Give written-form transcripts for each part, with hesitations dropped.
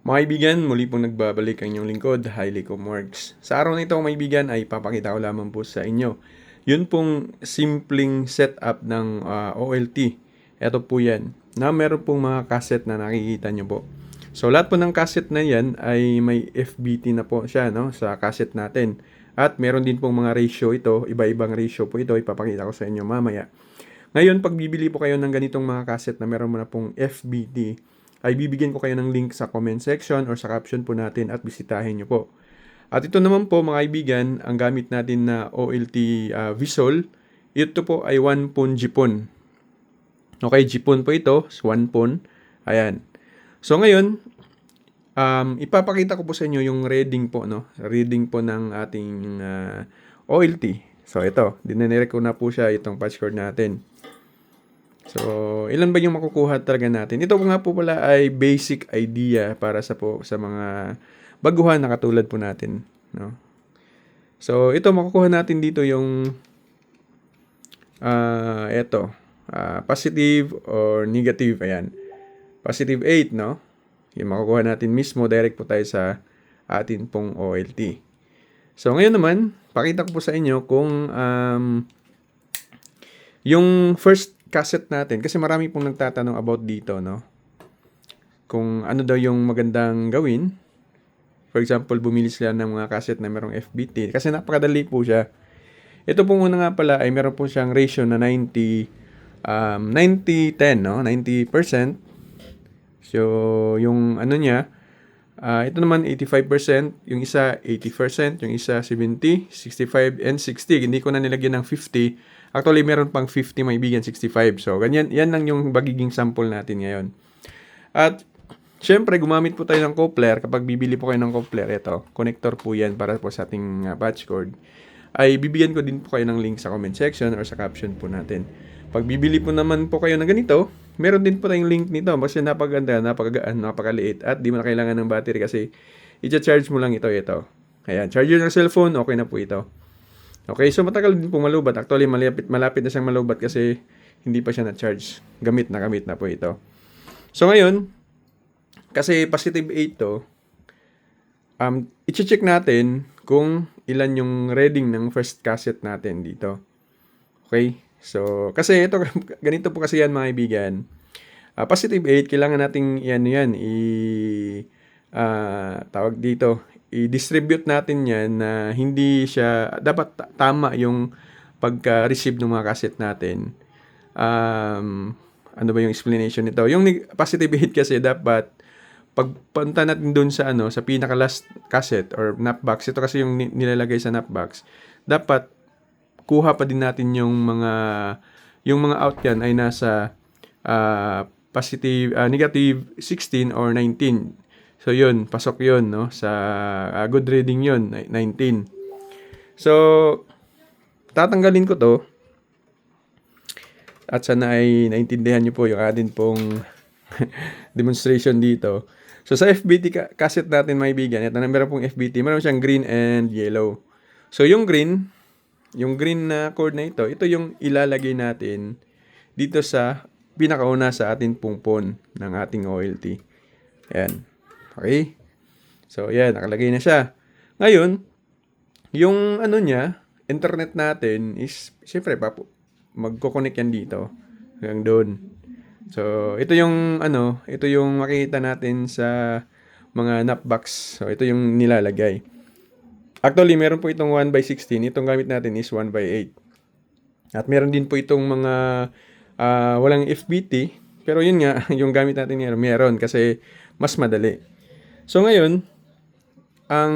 Mga kaibigan, muli pong nagbabalik ang inyong lingkod, Hailey Comworks. Sa araw na ito, mga kaibigan, ay papakita ko lamang po sa inyo. Yun pong simpleng setup ng OLT. Ito po yan, na meron pong mga cassette na nakikita nyo po. So, lahat po ng cassette na yan ay may FBT na po siya, no, sa cassette natin. At meron din pong mga ratio ito, iba-ibang ratio po ito, ipapakita ko sa inyo mamaya. Ngayon, pag bibili po kayo ng ganitong mga cassette na meron mo na pong FBT, ay bibigyan ko kayo ng link sa comment section or sa caption po natin at bisitahin nyo po. At ito naman po mga kaibigan, ang gamit natin na OLT Visol, ito po ay 1 pon Jipon. Okay, Jipon po ito, 1 pon. Ayan. So ngayon, ipapakita ko po sa inyo yung reading po, no? Reading po ng ating OLT. So ito, dinenere ko na po siya itong patch cord natin. So, ilan ba yung makukuha talaga natin? Ito po nga po pala ay basic idea para sa mga baguhan na katulad po natin, no? So, ito makukuha natin dito yung positive or negative, ayan. Positive 8, no? Yung makukuha natin mismo, direct po tayo sa atin pong OLT. So, ngayon naman, pakita ko po sa inyo kung yung first cassette natin, kasi marami pong nagtatanong about dito, no? Kung ano daw yung magandang gawin. For example, bumili sila ng mga cassette na merong FBT. Kasi napakadali po siya. Ito pong una nga pala ay meron po siyang ratio na 90-10, no? 90%. So, yung ano niya, ito naman 85%, yung isa 80%, yung isa 70, 65, and 60. Hindi ko na nilagyan ng 50. Actually, meron pang 50, may bigyan 65. So, ganyan, yan lang yung magiging sample natin ngayon. At, syempre, gumamit po tayo ng coupler. Kapag bibili po kayo ng coupler, ito, connector po yan para po sa ating patch cord. Ay, bibigyan ko din po kayo ng link sa comment section or sa caption po natin. Pag bibili po naman po kayo ng ganito, meron din po tayong link nito. Kasi napaganda, napakagaan, napakaliit. At di mo na kailangan ng battery kasi i-charge mo lang ito. Ayan, charger ng cellphone, okay na po ito. Okay, so matagal din po malubat. Actually, malapit na siyang malubat kasi hindi pa siya na-charge. Gamit na po ito. So ngayon, kasi positive 8 to, i-check natin kung ilan yung reading ng first cassette natin dito. Okay? So, kasi ito, ganito po kasi yan mga kaibigan. Positive 8, kailangan nating tawag dito, i-distribute natin yan na hindi siya, dapat tama yung pagka-receive ng mga cassette natin. Ano ba yung explanation nito? Yung positive 8 kasi dapat pagpunta natin dun sa sa pinaka last cassette or napbox, ito kasi yung nilalagay sa napbox, dapat kuha pa din natin yung mga out yan ay nasa negative 16 or 19. So yun, pasok yun, no? Sa good reading yun, 19. So, tatanggalin ko to. At sana ay naintindihan nyo po yung atin pong demonstration dito. So, sa FBT cassette natin, mga kaibigan, ito na meron pong FBT, meron siyang green and yellow. So, yung green na cord na ito yung ilalagay natin dito sa pinakauna sa ating pungpon ng ating OLT. Ayan. Okay? So, yan. Nakalagay na siya. Ngayon, yung internet natin is, syempre, magkoconnect yan dito. Hanggang doon. So, ito yung makikita natin sa mga napbox. So, ito yung nilalagay. Actually, meron po itong 1/16. Itong gamit natin is 1/8. At meron din po itong mga walang FBT. Pero yun nga, yung gamit natin meron kasi mas madali. So ngayon, ang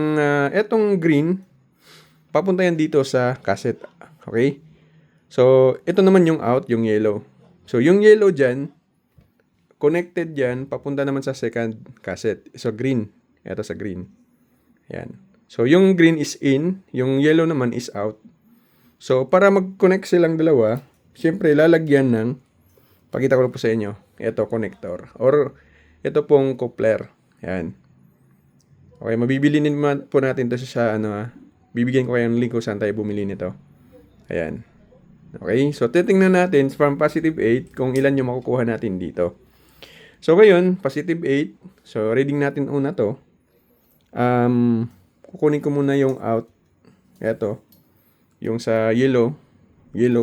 etong green, papunta yan dito sa cassette. Okay? So, ito naman yung out, yung yellow. So, yung yellow dyan, connected dyan, papunta naman sa second cassette. So, green. Ito sa green. Yan. So, yung green is in, yung yellow naman is out. So, para mag-connect silang dalawa, syempre, lalagyan ng, pakita ko po sa inyo, ito, connector. Or, ito pong coupler. Yan. Okay, mabibili naman po natin ito sa bibigyan ko kayo ng link kung saan tayo bumili nito. Ayan. Okay, so titingnan natin from positive 8 kung ilan yung makukuha natin dito. So, ngayon, positive 8. So, reading natin una to. Kukunin ko muna yung out. Ito. Yung sa yellow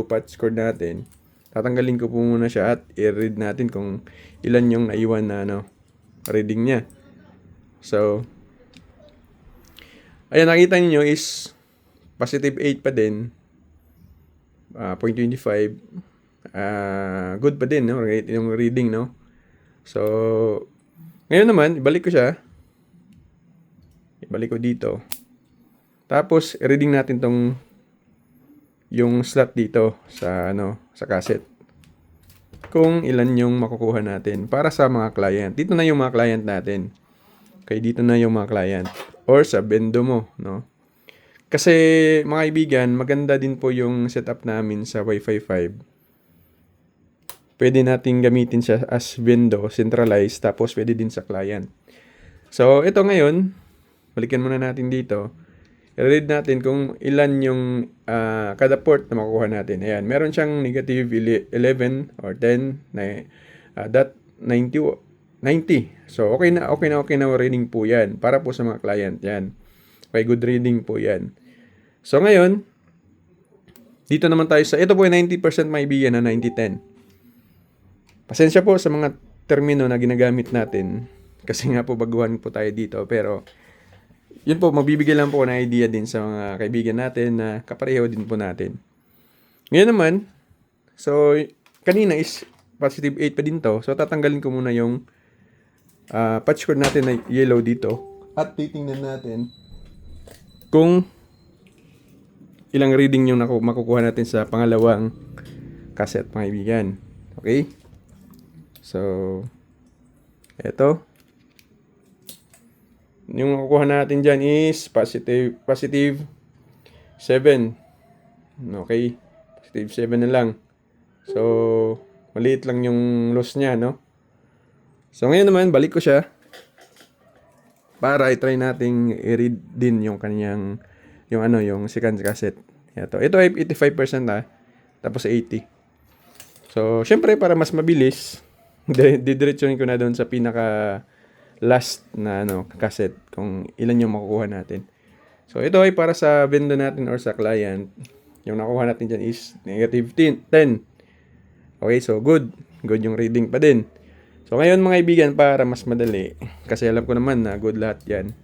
patch cord natin. Tatanggalin ko po muna siya at i-read natin kung ilan yung naiwan na reading niya. So, ayan, nakita niyo is positive 8 pa din. 0.25. Good pa din, yung reading, So, ngayon naman, ibalik ko siya. Ibalik ko dito. Tapos, reading natin yung slot dito sa cassette. Kung ilan yung makukuha natin para sa mga client. Dito na yung mga client natin. Okay, dito na yung mga client. Or sa bendo mo, Kasi, mga kaibigan, maganda din po yung setup namin sa Wi-Fi 5. Pwede natin gamitin siya as window, centralized, tapos pwede din sa client. So, ito ngayon, balikan muna natin dito. I-read natin kung ilan yung kada port na makukuha natin. Ayan, meron siyang negative 11 or 10 na dot 90. So, okay na reading po yan. Para po sa mga client yan. Okay, good reading po yan. So, ngayon, dito naman tayo sa, ito po yung 90% maibigan na 90-10. Pasensya po sa mga termino na ginagamit natin kasi nga po baguhan po tayo dito, pero yun po, magbibigay lang po ng idea din sa mga kaibigan natin na kapareho din po natin. Ngayon naman, so kanina is positive 8 pa din to, so tatanggalin ko muna yung patch cord natin na yellow dito at titingnan natin kung ilang reading yung makukuha natin sa pangalawang cassette, mga kaibigan. Okay? So, eto. Yung makukuha natin dyan is positive 7. Okay? Positive 7 na lang. So, maliit lang yung loss niya, So, ngayon naman, balik ko siya para i-try nating i-read din yung kanyang yung second cassette. Ito ay 85% tapos 80. So, syempre para mas mabilis, didiretsuhin ko na doon sa pinaka last na cassette kung ilan yung makukuha natin. So, ito ay para sa vendor natin or sa client. Yung nakuha natin dyan is negative 10. Okay, so good. Good yung reading pa din. So, ngayon mga kaibigan, para mas madali, kasi alam ko naman na good lahat yan.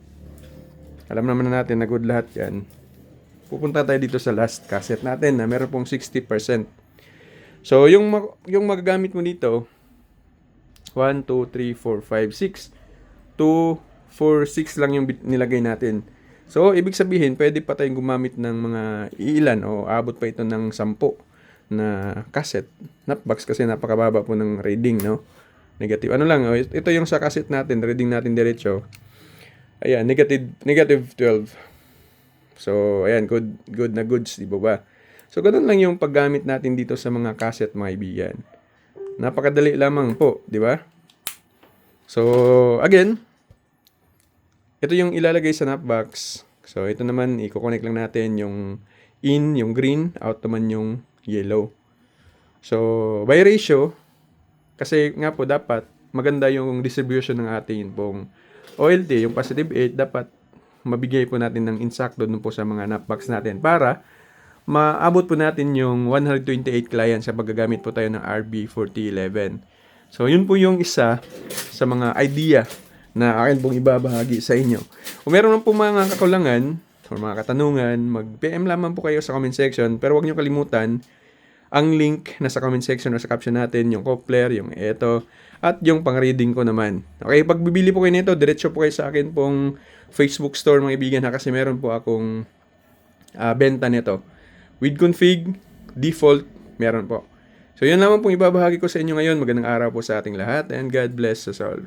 Alam naman natin na good lahat yan. Pupunta tayo dito sa last cassette natin na meron pong 60%. So, yung magagamit mo dito, 1, 2, 3, 4, 5, 6. 2, 4, 6 lang yung nilagay natin. So, ibig sabihin, pwede pa tayong gumamit ng mga ilan o abot pa ito ng 10 na cassette. Napbox kasi napakababa po ng reading, Negative. Ano lang, ito yung sa cassette natin, reading natin diretso. Ayan, negative 12. So, ayan, good na goods, di ba? So, ganun lang yung paggamit natin dito sa mga cassette, mga kaibigan. Napakadali lamang po, di ba? So, again, ito yung ilalagay sa napbox. So, ito naman, i-connect lang natin yung in, yung green, out naman yung yellow. So, by ratio, kasi nga po dapat maganda yung distribution ng ating pong OLT, yung positive 8, dapat mabigay po natin ng insakto dun po sa mga napbox natin para maabot po natin yung 128 clients sa paggagamit po tayo ng RB4011. So, yun po yung isa sa mga idea na akin pong ibabahagi sa inyo. Kung meron po mga kakulangan o mga katanungan, mag-PM lamang po kayo sa comment section. Pero huwag nyo kalimutan, ang link na sa comment section o sa caption natin, yung coupler, yung eto, at yung pang-reading ko naman. Okay, pag bibili po kayo nito, diretso po kayo sa akin pong Facebook store, mga ibigan, kasi meron po akong benta nito. With config, default, meron po. So, yun naman pong ibabahagi ko sa inyo ngayon. Magandang araw po sa ating lahat and God bless us all.